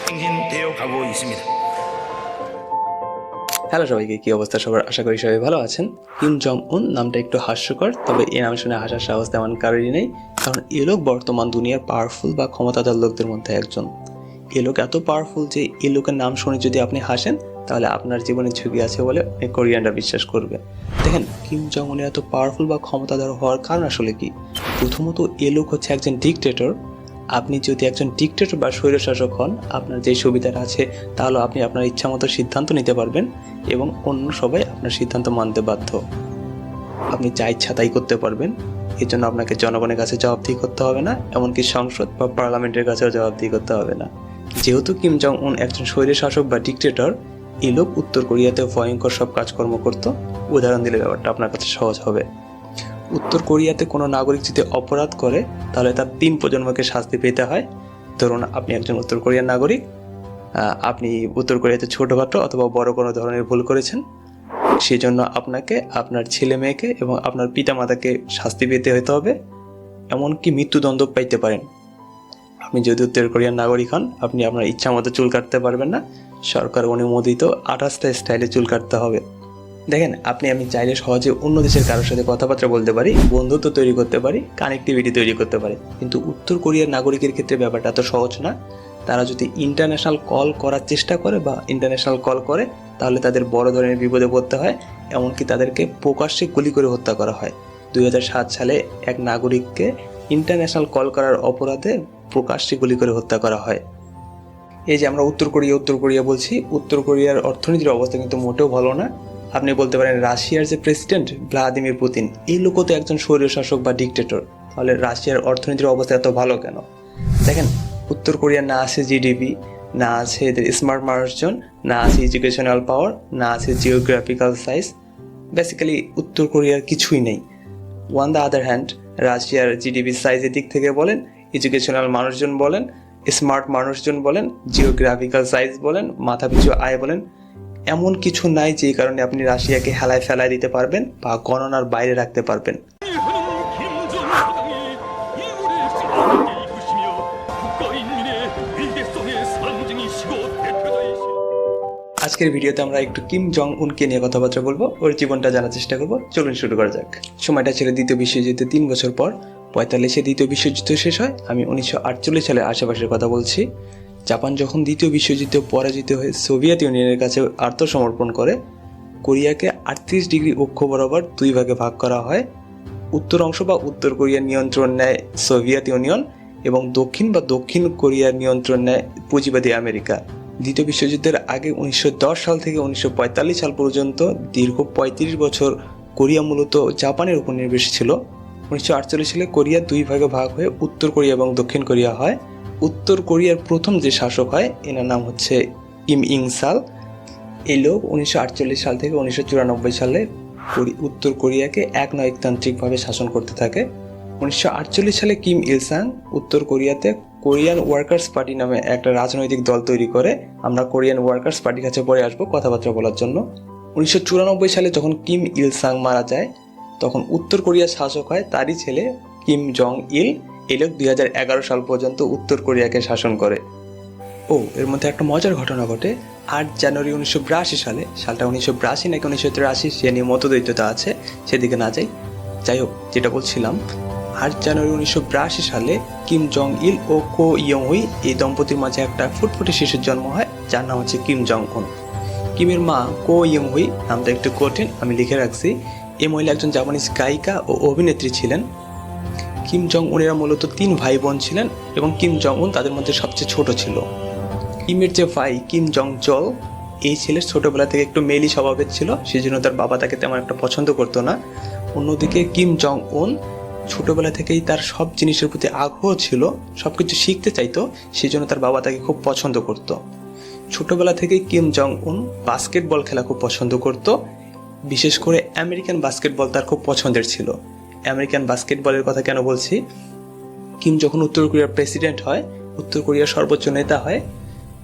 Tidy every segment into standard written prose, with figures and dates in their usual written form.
행진되어 가고 있습니다. Hello সবাইকে, কি অবস্থা সবার? আশা করি সবাই ভালো আছেন। কিম জং উন নামটা একটু হাস্যকর, তবে এই নাম শুনে হাসার সাহস তেমন কারোরই নেই, কারণ এ লোক বর্তমান দুনিয়ার পাওয়ারফুল বা ক্ষমতাধর লোকদের মধ্যে একজন। এ লোক এত পাওয়ারফুল যে এই লোকের নাম শুনে যদি আপনি হাসেন তাহলে আপনার জীবনে ঝুঁকি আছে বলে অনেক কোরিয়ানরা বিশ্বাস করবে। দেখেন, কিম জং উনের এত পাওয়ারফুল বা ক্ষমতাধর হওয়ার কারণ আসলে কি? প্রথমত, এ লোক হচ্ছে একজন ডিকটেটর। আপনি যদি একজন ডিকটেটর বা স্বৈরশাসক হন, আপনার যে সুবিধাটা আছে তাহলে আপনি আপনার ইচ্ছা মতো সিদ্ধান্ত নিতে পারবেন এবং অন্য সবাই আপনার সিদ্ধান্ত মানতে বাধ্য। আপনি যা ইচ্ছা তাই করতে পারবেন। এর জন্য আপনাকে জনগণের কাছে জবাবদিহি করতে হবে না, এমনকি সংসদ বা পার্লামেন্টের কাছেও জবাবদিহি করতে হবে না। যেহেতু কিম জং উন একজন স্বৈরশাসক বা ডিকটেটর, এই লোক উত্তর কোরিয়াতে ভয়ঙ্কর সব কাজকর্ম করত। উদাহরণ দিলে ব্যাপারটা আপনার কাছে সহজ হবে। উত্তর কোরিয়াতে কোনো নাগরিক যদি অপরাধ করে তাহলে তার 3 প্রজন্মকে শাস্তি পেতে হয়। ধরুন আপনি একজন উত্তর কোরিয়ার নাগরিক, আপনি উত্তর কোরিয়াতে ছোটোখাটো অথবা বড় কোনো ধরনের ভুল করেছেন, সেই জন্য আপনাকে, আপনার ছেলে মেয়েকে এবং আপনার পিতামাতাকে শাস্তি পেতে হতে হবে, এমনকি মৃত্যুদণ্ড পাইতে পারেন। আপনি যদি উত্তর কোরিয়ার নাগরিক হন, আপনি আপনার ইচ্ছা মতো চুল কাটতে পারবেন না, সরকার অনুমোদিত 28টা স্টাইলে চুল কাটতে হবে। দেখেন, আমি চাইলে সহজে অন্য দেশের কারোর সাথে কথাবার্তা বলতে পারি, বন্ধুত্ব তৈরি করতে পারি, কানেক্টিভিটি তৈরি করতে পারি, কিন্তু উত্তর কোরিয়ার নাগরিকের ক্ষেত্রে ব্যাপারটা এত সহজ না। তারা যদি ইন্টারন্যাশনাল কল করার চেষ্টা করে বা ইন্টারন্যাশনাল কল করে তাহলে তাদের বড় ধরনের বিপদে পড়তে হয়, এমনকি তাদেরকে প্রকাশ্যে গুলি করে হত্যা করা হয়। 2007 সালে এক নাগরিককে ইন্টারন্যাশনাল কল করার অপরাধে প্রকাশ্যে গুলি করে হত্যা করা হয়। এই যে আমরা উত্তর কোরিয়া বলছি, উত্তর কোরিয়ার অর্থনীতির অবস্থা কিন্তু মোটেও ভালো না। আপনি বলতে পারেন রাশিয়ার যে প্রেসিডেন্ট ভ্লাদিমির পুতিন, এই লোকও তো একজন স্বৈরশাসক বা ডিকটেটর, তাহলে রাশিয়ার অর্থনীতির অবস্থা এত ভালো কেন? দেখেন, উত্তর কোরিয়ার না আছে জিডিপি, না আছে এদের স্মার্ট মানুষজন, না আছে এডুকেশনাল পাওয়ার, না আছে জিওগ্রাফিক্যাল সাইজ। বেসিক্যালি উত্তর কোরিয়ার কিছুই নেই। ওয়ান দ্য আদার হ্যান্ড, রাশিয়ার জিডিপি সাইজের দিক থেকে বলেন, এডুকেশনাল মানুষজন বলেন, স্মার্ট মানুষজন বলেন, জিওগ্রাফিক্যাল সাইজ বলেন, মাথাপিছু আয় বলেন, এমন কিছু নাই যে কারণে আপনি রাশিয়াকে হেলায় ফেলায় দিতে পারবেন বা গণনার বাইরে রাখতে পারবেন। আজকের ভিডিওতে আমরা একটু কিম জং উনকে নিয়ে কথাবার্তা বলবো, ওর জীবনটা জানার চেষ্টা করবো। চলুন শুরু করা যাক। সময়টা ছিল দ্বিতীয় বিশ্বযুদ্ধের 3 বছর পর। 45-এ দ্বিতীয় বিশ্বযুদ্ধ শেষ হয়। আমি 1948 সালের আশেপাশের কথা বলছি। জাপান যখন দ্বিতীয় বিশ্বযুদ্ধে পরাজিত হয়ে সোভিয়েত ইউনিয়নের কাছে আত্মসমর্পণ করে, কোরিয়াকে 38 ডিগ্রি অক্ষ বরাবর 2 ভাগে ভাগ করা হয়। উত্তর অংশ বা উত্তর কোরিয়ার নিয়ন্ত্রণ নেয় সোভিয়েত ইউনিয়ন এবং দক্ষিণ কোরিয়ার নিয়ন্ত্রণ নেয় পুঁজিবাদী আমেরিকা। দ্বিতীয় বিশ্বযুদ্ধের আগে 1910 সাল থেকে 1945 সাল পর্যন্ত দীর্ঘ 35 বছর কোরিয়া মূলত জাপানের উপর নির্ভরশীল ছিল। 1948 সালে কোরিয়া 2 ভাগে ভাগ হয়ে উত্তর কোরিয়া এবং দক্ষিণ কোরিয়া হয়। উত্তর কোরিয়ার প্রথম যে শাসক হয়, এনার নাম হচ্ছে কিম ইল সাং। এই লোক 1948 সাল থেকে 1994 সালে উত্তর কোরিয়াকে একনায়কতান্ত্রিকভাবে শাসন করতে থাকে। 1948 সালে কিম ইল সাং উত্তর কোরিয়াতে কোরিয়ান ওয়ার্কার্স পার্টি নামে একটা রাজনৈতিক দল তৈরি করে। আমরা কোরিয়ান ওয়ার্কার্স পার্টির কাছে পরে আসবো কথাবার্তা বলার জন্য। 1994 সালে যখন কিম ইল সাং মারা যায়, তখন উত্তর কোরিয়ার শাসক হয় তারই ছেলে কিম জং ইল। এই লোক 2011 সাল পর্যন্ত উত্তর কোরিয়াকে শাসন করে। এর মধ্যে একটা মজার ঘটনা ঘটে। 8 জানুয়ারি 1982 সালে, সালটা 1982 নাকি 1983 সে নিয়ে মতদ্বৈততা আছে, সেদিকে না যাই হোক, যেটা বলছিলাম, 8 জানুয়ারি 1982 সালে কিম জং ইল ও কো ইয়ং হুই এই দম্পতির মাঝে একটা ফুটফুটে শিশুর জন্ম হয়, যার নাম হচ্ছে কিম জং উন। কিমের মা কো ইয়ং হুই, নামটা একটু কঠিন, আমি লিখে রাখছি। এই মহিলা একজন জাপানিজ গায়িকা ও অভিনেত্রী ছিলেন। কিম জং উনেরা মূলত 3 ভাই বোন ছিলেন এবং কিম জং উন তাদের মধ্যে সবচেয়ে ছোট ছিল। কিমের যে ভাই কিম জং জল, এই ছেলের ছোটবেলা থেকে একটু মেলি স্বভাবের ছিল, সেই জন্য তার বাবা তাকে তেমন একটা পছন্দ করতো না। অন্যদিকে কিম জং উন ছোটবেলা থেকেই তার সব জিনিসের প্রতি আগ্রহ ছিল, সবকিছু শিখতে চাইতো, সেই জন্য তার বাবা তাকে খুব পছন্দ করত। ছোটবেলা থেকেই কিম জং উন বাস্কেটবল খেলা খুব পছন্দ করত, বিশেষ করে আমেরিকান বাস্কেটবল তার খুব পছন্দের ছিল। আমেরিকান বাস্কেটবলের কথা কেন বলছি? কিম যখন উত্তর কোরিয়ার প্রেসিডেন্ট হয়, উত্তর কোরিয়ার সর্বোচ্চ নেতা হয়,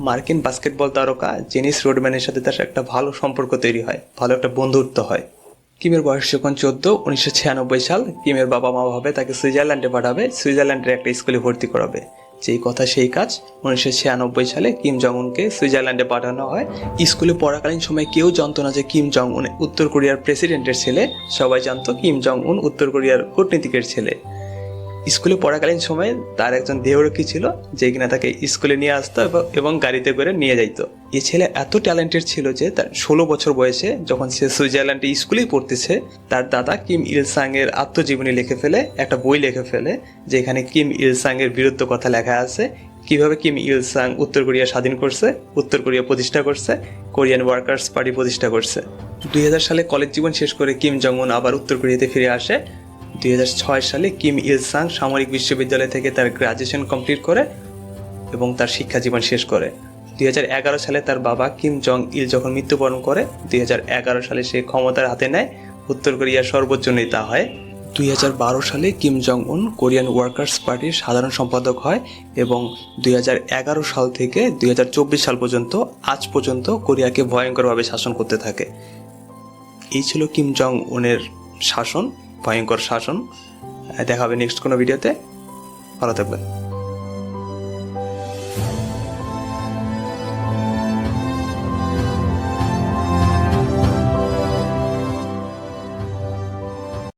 মার্কিন বাস্কেটবল তারকা জেনিস রোডম্যানের সাথে তার একটা ভালো সম্পর্ক তৈরি হয়, ভালো একটা বন্ধুত্ব হয়। কিমের বয়স যখন 14, 1996 সাল, কিমের বাবা মা ভাবে তাকে সুইজারল্যান্ডে পাঠাবে, সুইজারল্যান্ডের একটা স্কুলে ভর্তি করাবে, যেই কথা সেই কাজ। 1996 সালে কিম জং উনকে সুইজারল্যান্ডে পাঠানো হয়। স্কুলে পড়াকালীন সময় কেউ জানতো না যে কিম জং উন উত্তর কোরিয়ার প্রেসিডেন্টের ছেলে, সবাই জানতো কিম জং উন উত্তর কোরিয়ার কূটনীতিকের ছেলে। স্কুলে পড়াকালীন সময়ে তার একজন দেহরক্ষী ছিল যে কিনা তাকে স্কুলে নিয়ে আসতো এবং গাড়িতে করে নিয়ে যাইতো। এই ছেলে এত ট্যালেন্টেড ছিল যে তার 16 বছর বয়সে যখন সে সুইজারল্যান্ডে স্কুলেই পড়তেছে, তার দাদা কিম ইল সাং এর আত্মজীবনী লিখে ফেলে, একটা বই লিখে ফেলে যেখানে কিম ইল সাং এর বীরত্ব কথা লেখা আছে, কিভাবে কিম ইল সাং উত্তর কোরিয়া স্বাধীন করছে, উত্তর কোরিয়া প্রতিষ্ঠা করছে, কোরিয়ান ওয়ার্কার্স পার্টি প্রতিষ্ঠা করছে। 2000 সালে কলেজ জীবন শেষ করে কিম জং উন আবার উত্তর কোরিয়াতে ফিরে আসে। 2006 সালে কিম ইল সাং সামরিক বিশ্ববিদ্যালয় থেকে তার গ্রাজুয়েশন কমপ্লিট করে এবং তার শিক্ষা জীবন শেষ করে। 2011 সালে তার বাবা কিম জং ইল যখন মৃত্যুবরণ করে, 2011 সালে সে ক্ষমতার হাতে নেয়, উত্তর কোরিয়ার সর্বোচ্চ নেতা হয়। 2012 সালে কিম জং উন কোরিয়ান ওয়ার্কার্স পার্টির সাধারণ সম্পাদক হয় এবং 2011 সাল থেকে 2024 সাল পর্যন্ত আজ পর্যন্ত কোরিয়াকে ভয়ঙ্করভাবে শাসন করতে থাকে। এই ছিল কিম জং উনের শাসন, ভয়ঙ্কর শাসন। দেখা হবে নেক্সট কোনো ভিডিওতে। ভালো থাকবেন।